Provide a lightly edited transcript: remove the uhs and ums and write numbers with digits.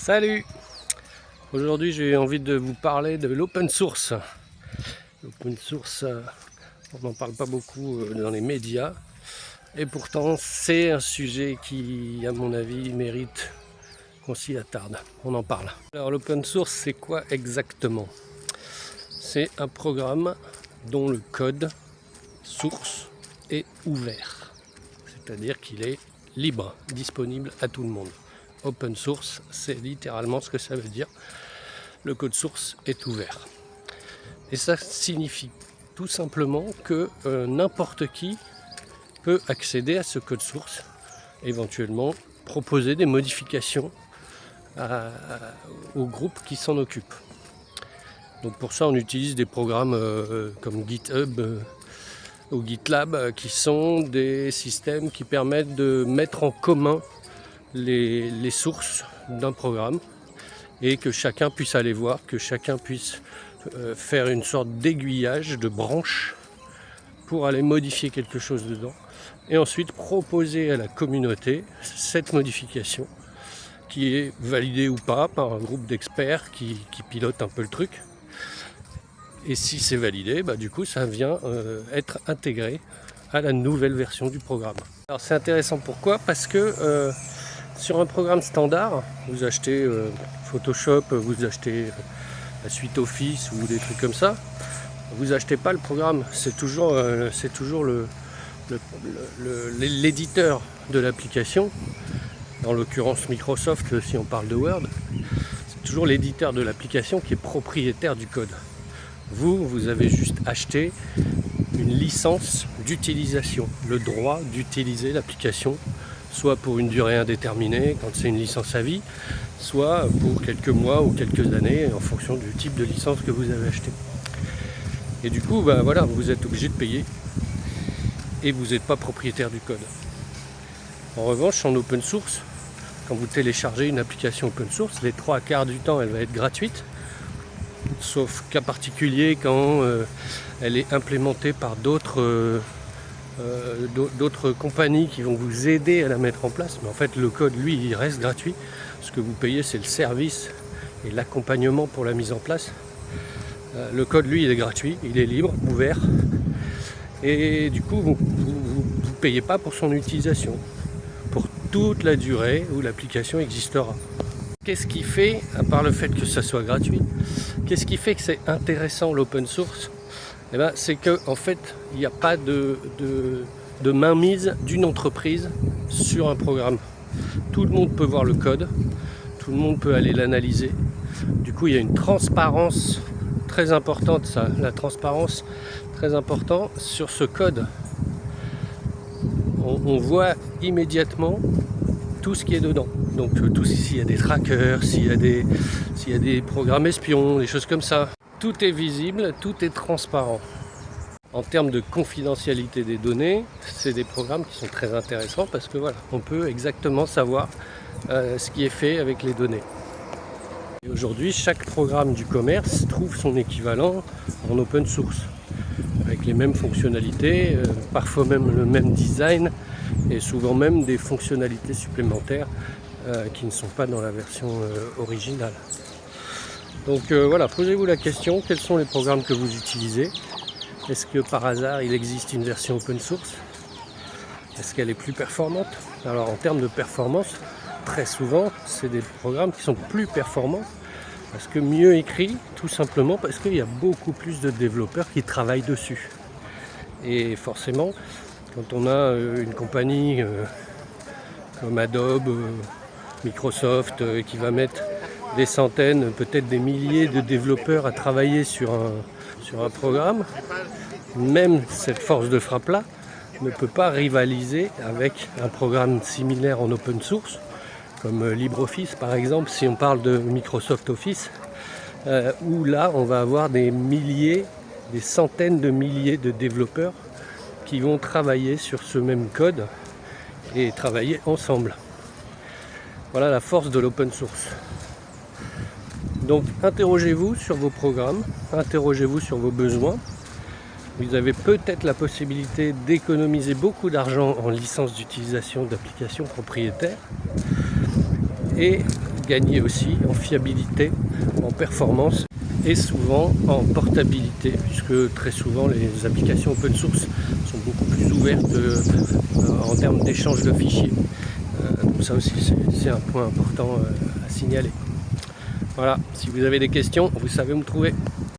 Salut! Aujourd'hui j'ai envie de vous parler de l'open source. L'open source, on n'en parle pas beaucoup dans les médias. Et pourtant c'est un sujet qui, à mon avis, mérite qu'on s'y attarde. On en parle. Alors l'open source, c'est quoi exactement? C'est un programme dont le code source est ouvert. C'est-à-dire qu'il est libre, disponible à tout le monde. Open source, c'est littéralement ce que ça veut dire. Le code source est ouvert. Et ça signifie tout simplement que n'importe qui peut accéder à ce code source, éventuellement proposer des modifications au groupe qui s'en occupe. Donc pour ça on utilise des programmes comme GitHub ou GitLab qui sont des systèmes qui permettent de mettre en commun les sources d'un programme et que chacun puisse aller voir, que chacun puisse faire une sorte d'aiguillage de branche pour aller modifier quelque chose dedans et ensuite proposer à la communauté cette modification qui est validée ou pas par un groupe d'experts qui pilote un peu le truc. Et si c'est validé, du coup ça vient être intégré à la nouvelle version du programme. Alors c'est intéressant, pourquoi? Parce que sur un programme standard, vous achetez Photoshop, vous achetez la suite Office ou des trucs comme ça, vous achetez pas le programme, c'est toujours l'éditeur de l'application, en l'occurrence Microsoft si on parle de Word, c'est toujours l'éditeur de l'application qui est propriétaire du code. Vous avez juste acheté une licence d'utilisation, le droit d'utiliser l'application, soit pour une durée indéterminée quand c'est une licence à vie, soit pour quelques mois ou quelques années en fonction du type de licence que vous avez acheté. Et du coup, voilà, vous êtes obligé de payer et vous n'êtes pas propriétaire du code. En revanche, en open source, quand vous téléchargez une application open source, les 3/4 du temps, elle va être gratuite, sauf cas particulier quand elle est implémentée par d'autres compagnies qui vont vous aider à la mettre en place. Mais en fait, le code, lui, il reste gratuit. Ce que vous payez, c'est le service et l'accompagnement pour la mise en place. Le code, lui, il est gratuit, il est libre, ouvert. Et du coup, vous ne payez pas pour son utilisation, pour toute la durée où l'application existera. Qu'est-ce qui fait, à part le fait que ça soit gratuit, qu'est-ce qui fait que c'est intéressant l'open source? C'est qu'en fait, il n'y a pas de mainmise d'une entreprise sur un programme. Tout le monde peut voir le code, tout le monde peut aller l'analyser. Du coup, il y a une transparence très importante, la transparence très importante sur ce code. On voit immédiatement tout ce qui est dedans. Donc s'il y a des trackers, s'il y a des programmes espions, des choses comme ça. Tout est visible, tout est transparent. En termes de confidentialité des données, c'est des programmes qui sont très intéressants parce que voilà, on peut exactement savoir ce qui est fait avec les données. Et aujourd'hui, chaque programme du commerce trouve son équivalent en open source, avec les mêmes fonctionnalités, parfois même le même design, et souvent même des fonctionnalités supplémentaires qui ne sont pas dans la version originale. Donc voilà, posez-vous la question, quels sont les programmes que vous utilisez? Est-ce que par hasard il existe une version open source? Est-ce qu'elle est plus performante? Alors en termes de performance, très souvent c'est des programmes qui sont plus performants parce que mieux écrits, tout simplement parce qu'il y a beaucoup plus de développeurs qui travaillent dessus. Et forcément, quand on a une compagnie comme Adobe, Microsoft, qui va mettre des centaines, peut-être des milliers de développeurs à travailler sur un programme, même cette force de frappe-là ne peut pas rivaliser avec un programme similaire en open source, comme LibreOffice par exemple, si on parle de Microsoft Office, où là on va avoir des centaines de milliers de développeurs qui vont travailler sur ce même code et travailler ensemble. Voilà la force de l'open source. Donc interrogez-vous sur vos programmes, interrogez-vous sur vos besoins. Vous avez peut-être la possibilité d'économiser beaucoup d'argent en licence d'utilisation d'applications propriétaires et gagner aussi en fiabilité, en performance et souvent en portabilité, puisque très souvent les applications open source sont beaucoup plus ouvertes en termes d'échange de fichiers. Donc ça aussi c'est un point important à signaler. Voilà, si vous avez des questions, vous savez où me trouver.